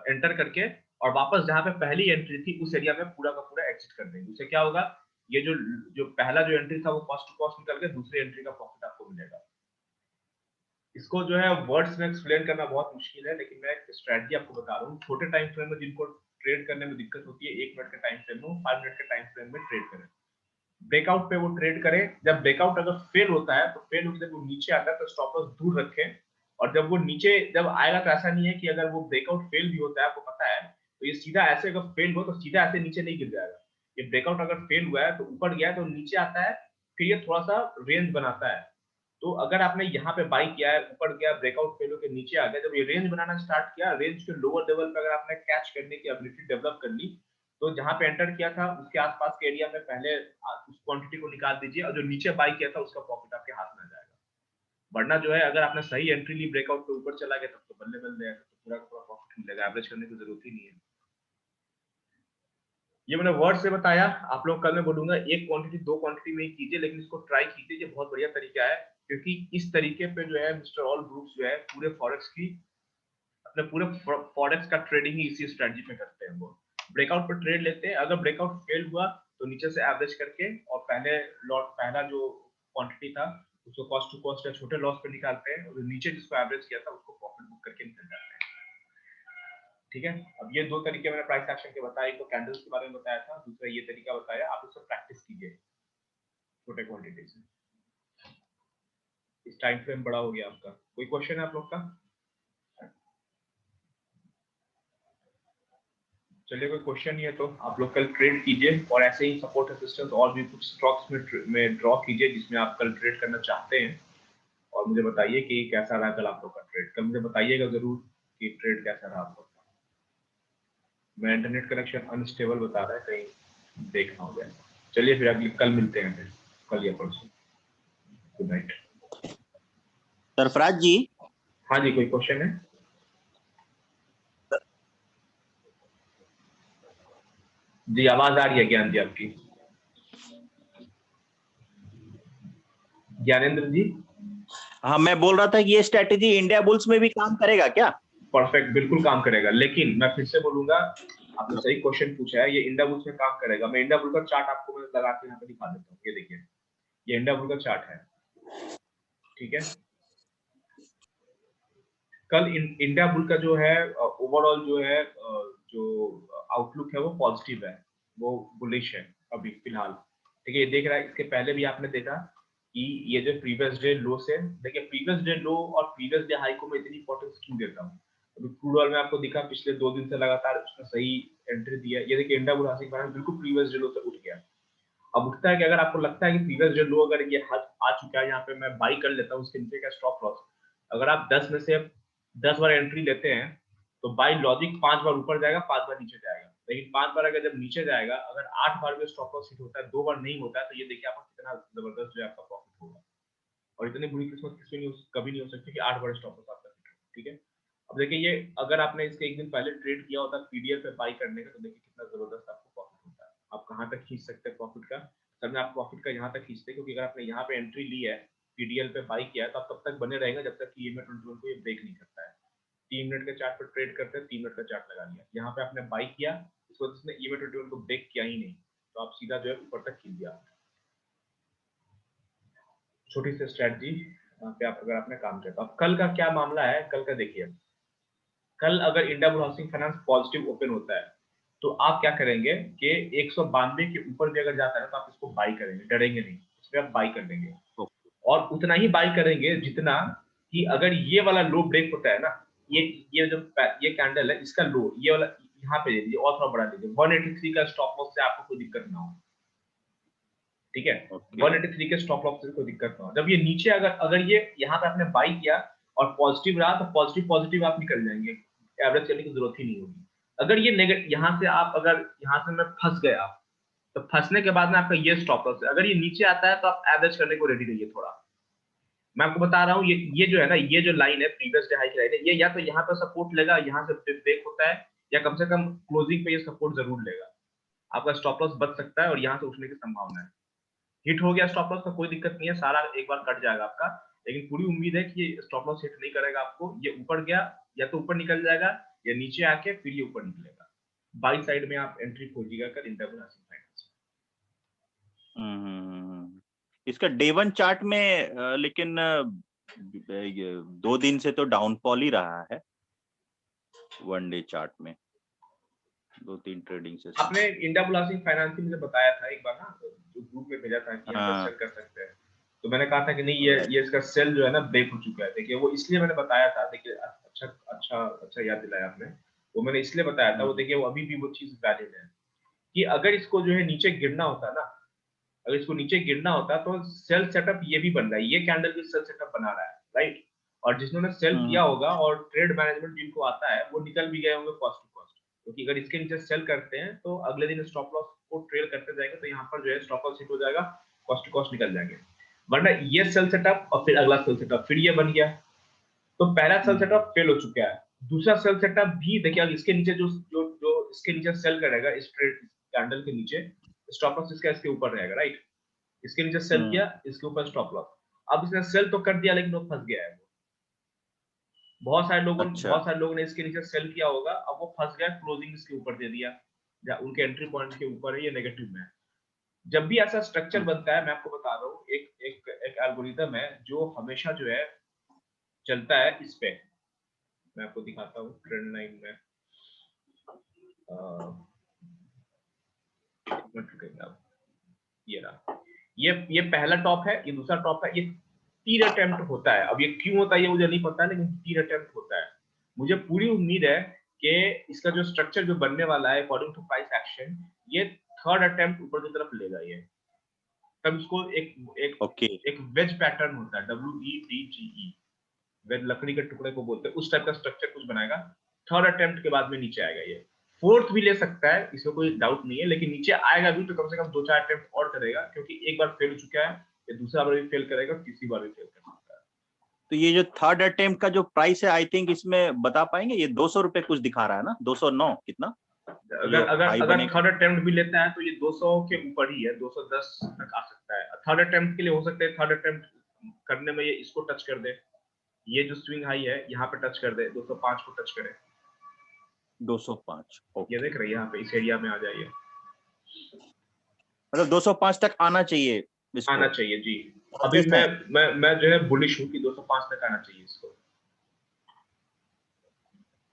एंटर करके और वापस जहां पे पहली एंट्री थी उस एरिया में पूरा का पूरा एग्जिट कर देंगे। उससे क्या होगा, ये जो पहला जो एंट्री था वो कॉस्ट टू कॉस्ट निकल के दूसरी एंट्री का प्रॉफिट आपको मिलेगा। इसको जो है वर्ड्स में एक्सप्लेन करना बहुत मुश्किल है, लेकिन मैं एक स्ट्रेटजी आपको बता रहा हूँ। छोटे टाइम फ्रेम में जिनको ट्रेड करने में दिक्कत होती है, 1 मिनट के टाइम फ्रेम में, 5 मिनट के टाइम फ्रेम में ट्रेड करें, ब्रेकआउट पे वो ट्रेड करें। जब ब्रेकआउट अगर फेल होता है तो फेल होकर जब वो नीचे आता है तो स्टॉप लॉस दूर रखें, और जब वो नीचे जब आएगा तो ऐसा नहीं है कि अगर वो ब्रेकआउट फेल भी होता है, आपको पता है, तो ये सीधा ऐसे अगर फेल हो तो सीधा ऐसे नीचे नहीं गिर जाएगा। ये ब्रेकआउट अगर फेल हुआ है तो ऊपर गया है तो नीचे आता है, फिर ये थोड़ा सा रेंज बनाता है। तो अगर आपने यहाँ पे बाई किया है, ऊपर गया, ब्रेकआउट फेल होकर नीचे आ गया, जब ये रेंज बनाना स्टार्ट किया, रेंज के लोअर लेवल पे अगर आपने कैच करने की एबिलिटी डेवलप कर ली, तो जहां पे एंटर किया था उसके आसपास के एरिया में पहले उस क्वांटिटी को निकाल दीजिए और जो नीचे बाई किया था उसका प्रॉफिट आपके हाथ में आ जाएगा। वरना जो है अगर आपने सही एंट्री ली, ब्रेकआउट पे ऊपर चला गया, तब तो बल्ले बल्ले, तो पूरा का पूरा प्रॉफिट मिलेगा, एवरेज करने की जरूरत ही नहीं है। ये मैंने वर्ड से बताया, आप लोग कल मैं बोलूंगा एक क्वांटिटी 2 क्वांटिटी में ही कीजिए, लेकिन इसको ट्राई कीजिए, ये बहुत बढ़िया तरीका है, क्योंकि इस तरीके पे जो है मिस्टर ऑल ग्रुप्स जो है पूरे फॉरेक्स की अपने पूरे फॉरेक्स का ट्रेडिंग ही इसी स्ट्रेटजी पे करते हैं। वो ब्रेकआउट पर ट्रेड लेते हैं, अगर ब्रेकआउट फेल हुआ तो नीचे से एवरेज करके और पहला जो क्वांटिटी था उसको कॉस्ट टू कॉस्ट या छोटे लॉस पे निकालते हैं, और नीचे जिसको एवरेज किया था उसको प्रॉफिट बुक करके निकल जाते हैं। ठीक है, अब ये 2 तरीके मैंने प्राइस एक्शन के बताए, एक तो कैंडल्स के बारे में बताया था, दूसरा ये तरीका बताया, आप उसको प्रैक्टिस कीजिए छोटे क्वांटिटी से। इस टाइम फ्रेम बड़ा हो गया आपका। कोई क्वेश्चन है आप लोग का? चलिए, कोई क्वेश्चन नहीं है तो आप लोग कल ट्रेड कीजिए, और ऐसे ही सपोर्ट रेजिस्टेंस और भी कुछ स्टॉक्स में ड्रॉ कीजिए जिसमें आप कल ट्रेड करना चाहते हैं, और मुझे बताइए कि कैसा रहा कल आप लोग का ट्रेड। कल मुझे बताइएगा जरूर कि ट्रेड कैसा रहा आप लोग का। मैं इंटरनेट कनेक्शन अनस्टेबल बता रहा है, कहीं देखना हो जाए। चलिए फिर अगली कल मिलते हैं, फिर कल या परसों। Good night. सरफराज जी। हाँ जी, कोई क्वेश्चन है? जी, आवाज आ रही है ज्ञान जी आपकी। ज्ञानेंद्र जी। हाँ, मैं बोल रहा था कि ये स्ट्रेटेजी इंडिया बुल्स में भी काम करेगा क्या? परफेक्ट, बिल्कुल काम करेगा, लेकिन मैं फिर से बोलूंगा, आपने सही क्वेश्चन पूछा है, ये इंडिया बुल्स में काम करेगा। मैं इंडिया बुल का चार्ट आपको मैं लगा के यहाँ पे दिखा देता हूँ, ये देखिए, ये इंडिया बुल का चार्ट है, ठीक है। कल इंडिया बुल का जो है ओवरऑल जो है जो आउटलुक है वो पॉजिटिव है, वो बुलिश है अभी फिलहाल, ठीक है। ये देख रहा है, इसके पहले भी आपने देखा कि ये जो प्रीवियस डे लो से, देखिए प्रीवियस डे लो और प्रीवियस डे हाई को मैं इतनी इंपॉर्टेंस क्यों देता हूँ। अभी क्रूड ऑयल में आपको दिखा पिछले 2 दिन से लगातार उसने सही एंट्री दिया। ये देखिए इंडिया बुल हासिल बिल्कुल प्रीवियस डे लो से उठ गया। अब उठता है कि अगर आपको लगता है कि प्रीवियस डे लो अगर ये आ चुका है, यहाँ पे मैं बाई कर लेता हूँ, उसके नीचे का स्टॉप लॉस, अगर आप 10 में से 10 बार एंट्री लेते हैं तो बाई लॉजिक 5 बार ऊपर जाएगा, 5 बार नीचे जाएगा। लेकिन 5 बार अगर जब नीचे जाएगा, अगर 8 बार में स्टॉप लॉस हिट होता है, 2 बार नहीं होता है, तो ये देखिए आपका कितना जबरदस्त जो है आपका प्रॉफिट होगा। और इतनी बुरी किस्मत कभी नहीं हो सकती कि 8 बार स्टॉप लॉस आपका हिट हो, ठीक है। अब देखिए, ये अगर आपने इसके एक दिन पहले ट्रेड किया होता पीडीएल पे बाई करने का, तो देखिए कितना जबरदस्त आपको प्रॉफिट होता है। आप कहाँ तक खींच सकते हैं प्रॉफिट का? सर में आप प्रॉफिट का यहाँ तक खींचते हैं, क्योंकि अगर आपने यहाँ पे एंट्री ली है, पीडीएल पे बाई किया है, तो आप तब तक बने रहेंगे जब तक कि EMA 21 को ये ब्रेक नहीं करता है। 3 मिनट के चार्ट पर ट्रेड करते हैं, 3 मिनट का चार्ट लगा लिया, यहाँ पे आपने बाई किया, इस वजह से EMA 21 को ब्रेक किया ही नहीं, तो आप सीधा जो है ऊपर तक खींच दिया। छोटी सी स्ट्रेटजी पे आप अगर आपने काम किया। तो अब कल का क्या मामला है, कल का देखिए, कल अगर India bull housing finance positive open होता है तो आप क्या करेंगे कि 192 के ऊपर भी अगर जाता है तो आप इसको बाई करेंगे, डरेंगे नहीं, इसमें आप बाई कर देंगे। और उतना ही बाई करेंगे जितना कि अगर ये वाला लो ब्रेक होता है ना, ये जो ये कैंडल है इसका लो ये वाला यहाँ पे दे दीजिए और थोड़ा बढ़ा दीजिए 183 का स्टॉप लॉस से आपको कोई दिक्कत ना हो, ठीक है। 183 के स्टॉप लॉस से कोई दिक्कत ना हो। जब ये नीचे अगर ये यहाँ पे आपने बाई किया और पॉजिटिव रहा तो पॉजिटिव आप निकल जाएंगे, एवरेज करने की जरूरत ही नहीं होगी। अगर ये नेगेटिव यहाँ से आप अगर यहाँ से मैं फंस गया तो फंसने के बाद में आपका ये स्टॉप लॉस है। अगर ये नीचे आता है तो आप एवरेज करने को रेडी रहिए थोड़ा। मैं आपको बता रहा हूँ ये जो है ना, ये जो लाइन है प्रीवियस डे हाई की लाइन है, ये या तो यहाँ पर सपोर्ट लेगा, यहाँ से ब्रेक होता है, या कम से कम क्लोजिंग पे ये सपोर्ट जरूर लेगा। आपका स्टॉप लॉस बच सकता है और यहाँ से उठने की संभावना है। हिट हो गया स्टॉप लॉस का कोई दिक्कत नहीं है, सारा एक बार कट जाएगा आपका, लेकिन पूरी उम्मीद है कि ये स्टॉप लॉस हिट नहीं करेगा आपको। ये ऊपर गया या तो ऊपर निकल जाएगा या नीचे आके फिर ये ऊपर निकलेगा। बाई साइड में आप एंट्री खोजिएगा कर इंटरनेशनल फाइनेंस। इसका डे 1 चार्ट में लेकिन 2 दिन से तो डाउनफॉल ही रहा है 1 डे चार्ट में, 2-3 ट्रेडिंग से। आपने इंडिया बुलासिंग फाइनेंस मुझे बताया था एक बार ना, जो ग्रुप में भेजा था कि आप सेल कर सकते हैं, तो मैंने कहा था कि नहीं ये इसका सेल जो है ना ब्रेक हो चुका है। देखिए वो इसलिए मैंने बताया था, देखिए अच्छा याद दिलाया आपने, वो मैंने इसलिए बताया था। वो देखिए वो अभी भी वो चीज वैलिड है कि अगर इसको जो है नीचे गिरना होता ना, अगर इसको नीचे गिरना होता तो सेल सेटअप ये भी बन रहा है, ये कैंडल भी सेल सेटअप बना रहा है, राइट। और जिन्होंने सेल किया होगा और ट्रेड मैनेजमेंट जिनको आता है वो निकल भी गए होंगे कॉस्ट टू कॉस्ट, क्योंकि अगर इसके नीचे सेल करते हैं तो अगले दिन स्टॉप लॉस को ट्रेल करते जाएंगे तो यहाँ पर जो है स्टॉप लॉस हिट हो जाएगा, कॉस्ट टू कॉस्ट निकल जाएंगे। वरना ये सेल सेटअप और फिर अगला सेल सेटअप, फिर ये बन गया, तो पहला सेल सेटअप फेल हो चुका है। दूसरा सेल सेटअप भी देखिए, इसके नीचे जो इसके नीचे सेल करेगा, इस ट्रेड कैंडल के नीचे स्टॉप लॉस इसका इसके ऊपर रहेगा, राइट। इसके नीचे सेल किया, इसके ऊपर स्टॉप लॉस। अब इसने सेल तो कर दिया लेकिन वो फंस गया है। बहुत सारे लोगों ने इसके नीचे सेल किया होगा, अब वो फंस गया, क्लोजिंग इसके ऊपर दे दिया, या उनके एंट्री पॉइंट के ऊपर है, ये नेगेटिव में है। जब भी ऐसा स्ट्रक्चर बनता है, मैं आपको बता रहा हूँ, एक एल्गोरिथम है जो हमेशा जो है चलता है इस पे। मैं आपको दिखाता हूँ ट्रेंड लाइन में, ये रहा, ये पहला टॉप है, ये दूसरा टॉप है, ये 3 अटेम्प्ट होता है। अब ये क्यों होता है ये मुझे नहीं पता, लेकिन 3 अटेम्प्ट होता है। मुझे पूरी उम्मीद है कि इसका जो स्ट्रक्चर जो बनने वाला है अकॉर्डिंग टू प्राइस एक्शन, ये 3rd अटेम्प्ट ऊपर की तरफ लेगा ये। तब इसको एक वेज पैटर्न होता है, WEDGE, वेज लकड़ी के टुकड़े को बोलते हैं, उस टाइप का स्ट्रक्चर कुछ बनाएगा। 3rd अटेम्प्ट के बाद में नीचे आएगा ये। 4th भी ले सकता है, इसमें कोई डाउट नहीं है, लेकिन नीचे आएगा भी तो कम से कम 2-4 अटेम्प्ट और करेगा, क्योंकि एक बार फेल हो चुका है, ये दूसरा बार भी फेल करेगा, तीसरी बार भी फेल कर सकता है। तो ये जो 3rd अटेम्प्ट का जो प्राइस है, आई थिंक इसमें बता पाएंगे, ये 200 रुपए कुछ दिखा रहा है ना, 209 कितना? अगर 3rd अटेम्प्ट भी लेता है तो ये 200 के ऊपर ही है, 210 तक आ सकता है। 3rd अटेम्प्ट के लिए हो सकता है 3rd अटेम्प्ट करने में ये इसको टच कर दे, ये जो स्विंग हाई है यहाँ पे टच कर दे, 205 को टच करे, 205। ये देख रहे हैं यहाँ पे इस एरिया में आ जाइए, मतलब 205 तक आना चाहिए इसको। आना चाहिए जी। अभी मैं जो है बुलिश हूँ कि 205 तक आना चाहिए इसको।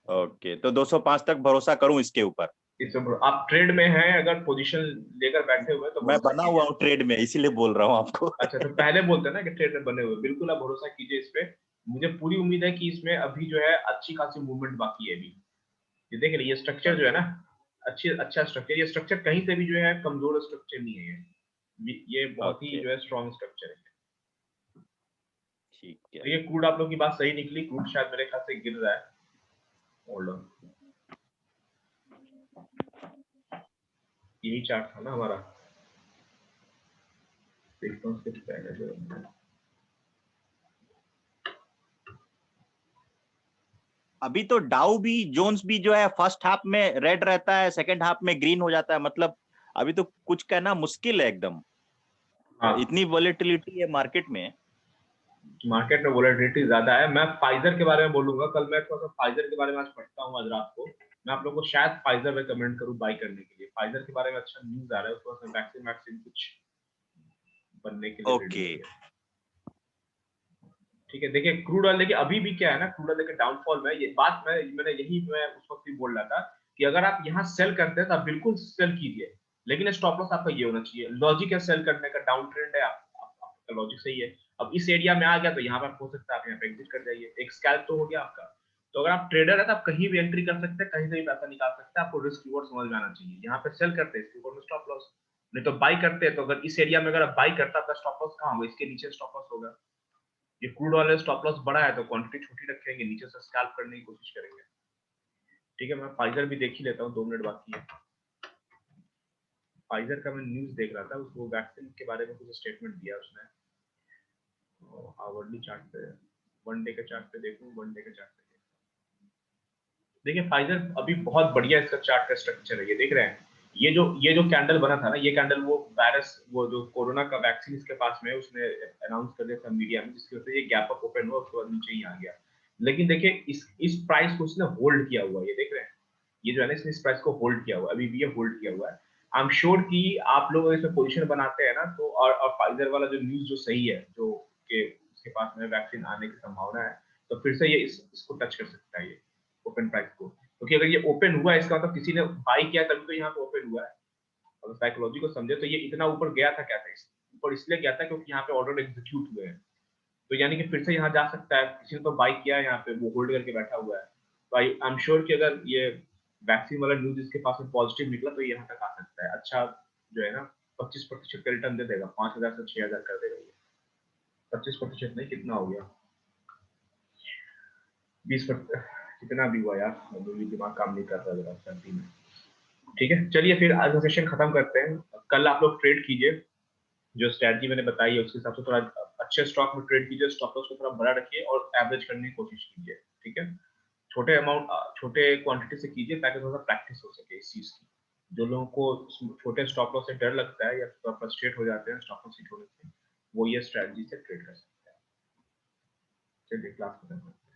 ओके, तो 205 तक भरोसा करूं इसके ऊपर? आप ट्रेड में हैं, अगर पोजीशन लेकर बैठे हुए तो मैं बना हुआ हूँ ट्रेड में, इसीलिए बोल रहा हूँ आपको। अच्छा, तो पहले बोलते हैं ना कि ट्रेड में बने हुए, बिल्कुल आप भरोसा कीजिए इस पे। मुझे पूरी उम्मीद है कि इसमें अभी जो है अच्छी खासी मूवमेंट बाकी है अभी। ये देख रहे, ये स्ट्रक्चर जो है ना, अच्छा स्ट्रक्चर, ये स्ट्रक्चर कहीं से भी जो है कमजोर स्ट्रक्चर नहीं है, ये बहुत ही जो है स्ट्रॉन्ग स्ट्रक्चर है। ठीक है, तो ये क्रूड आप लोग की बात सही निकली, क्रूड शायद मेरे ख्याल से गिर रहा है। होल्ड ऑन, यही चार्ट था ना हमारा, देखता हूँ कुछ पहले जो अभी तो डाउ भी, जोन्स भी जो है फर्स्ट हाफ में रेड रहता है, सेकंड हाफ में ग्रीन हो जाता है, मतलब अभी तो कुछ कहना मुश्किल है एकदम। इतनी वॉलेटिलिटी है मार्केट में वॉलेटिलिटी ज्यादा है। मैं फाइजर के बारे में बोलूंगा कल, मैं थोड़ा सा फाइजर के बारे में आज पढ़ता हूँ, आज रात को मैं आप लोगों को शायद फाइजर रिकमेंड करूँ बाय करने के लिए। फाइजर के बारे में अच्छा न्यूज आ रहा है, उसको वैक्सीन कुछ बनने के लिए। ओके, ठीक है। देखिए क्रूड ऑयल, देखिए अभी भी क्या है ना, क्रूड ऑयल देखिए डाउनफॉल में, ये बात मैंने उस वक्त भी बोल रहा था कि अगर आप यहाँ सेल करते हैं तो आप बिल्कुल सेल कीजिए, लेकिन स्टॉप लॉस आपका ये होना चाहिए। लॉजिक है सेल करने का, डाउन ट्रेंड है, आपका लॉजिक सही है। अब इस एरिया में आ गया तो यहाँ पर हो सकता है आप यहाँ पे एग्जिट कर जाइए, एक स्कैल्प तो हो गया आपका। तो अगर आप ट्रेडर है तो आप कहीं भी एंट्री कर सकते हैं, कहीं से भी पैसा निकाल सकते हैं, आपको रिस्क रिवॉर्ड समझ में आना चाहिए। यहाँ पे सेल करते हैं, इसके ऊपर में स्टॉप लॉस, नहीं तो बाई करते हैं। तो अगर इस एरिया में अगर आप बाई करता आपका स्टॉप लॉस कहाँ होगा, इसके नीचे स्टॉप लॉस होगा। ये क्रूड ऑयल स्टॉप लॉस बड़ा है तो क्वांटिटी छोटी रखेंगे, नीचे से स्कैल्प करने की कोशिश करेंगे। ठीक है, मैं फाइजर भी देख ही लेता हूँ, 2 मिनट बाकी है। फाइजर का मैं न्यूज देख रहा था, उसको वैक्सीन के बारे में कुछ स्टेटमेंट दिया उसने। हार्वर्डली चार्ट पे, वन डे के चार्ट पे देखूं, वन डे के चार्ट पे देखिए फाइजर अभी बहुत बढ़िया इसका चार्ट का स्ट्रक्चर है, ये देख रहे हैं। ये जो कैंडल बना था ना, ये कैंडल वो वायरस, वो जो कोरोना का वैक्सीन इसके पास में उसने अनाउंस कर दिया था मीडिया में, जिसकी वजह से ये गैप अप ओपन हुआ, उसके बाद नीचे ही आ गया। लेकिन देखिए इस प्राइस को उसने होल्ड किया हुआ है, ये देख रहे हैं। ये जो है ना, इसने इस प्राइस को होल्ड किया हुआ है, अभी भी ये होल्ड किया हुआ है। आई एम श्योर कि आप लोग इसमें पोजीशन बनाते हैं ना, तो और फाइजर वाला जो न्यूज जो सही है, जो कि उसके पास में वैक्सीन आने की संभावना है, तो फिर से ये इसको टच कर सकता है, ये ओपन प्राइस को। क्योंकि अगर ये ओपन हुआ है, इसका मतलब किसी ने बाई किया तभी तो यहाँ पे ओपन हुआ है। अगर साइकोलॉजी को समझे तो ये इतना ऊपर गया था, क्या था ऊपर इसलिए गया था क्योंकि यहाँ पे ऑर्डर एग्जीक्यूट हुए हैं, तो यानी कि फिर से यहाँ जा सकता है। किसी ने तो बाई किया है यहाँ पे, वो होल्ड करके बैठा हुआ है। तो आई एम श्योर कि अगर ये वैक्सीन वाला न्यूज इसके पास में पॉजिटिव निकला तो ये यहाँ तक आ सकता है। अच्छा जो है ना, 25% का रिटर्न दे देगा, 5,000 से 6,000 कर देगा ये। 25% नहीं, कितना हो गया, 20%, कितना भी हुआ यार, अभी दिमाग काम नहीं कर रहा जरा सर्दी में। ठीक है, चलिए फिर आज का सेशन खत्म करते हैं। कल आप लोग ट्रेड कीजिए, जो स्ट्रैटेजी मैंने बताई है उसके हिसाब से थोड़ा अच्छे स्टॉक में ट्रेड कीजिए, स्टॉप लॉस को थोड़ा बड़ा रखिए और एवरेज करने की कोशिश कीजिए। ठीक है, छोटे अमाउंट, छोटे क्वांटिटी से कीजिए ताकि थोड़ा प्रैक्टिस हो सके इस चीज की। जो लोगों को छोटे स्टॉप लॉस से डर लगता है या फ्रस्ट्रेट हो जाते हैं स्टॉप लॉस हिट होने से, वो ये स्ट्रैटेजी से ट्रेड कर सकते हैं। चलिए क्लास खत्म करते हैं।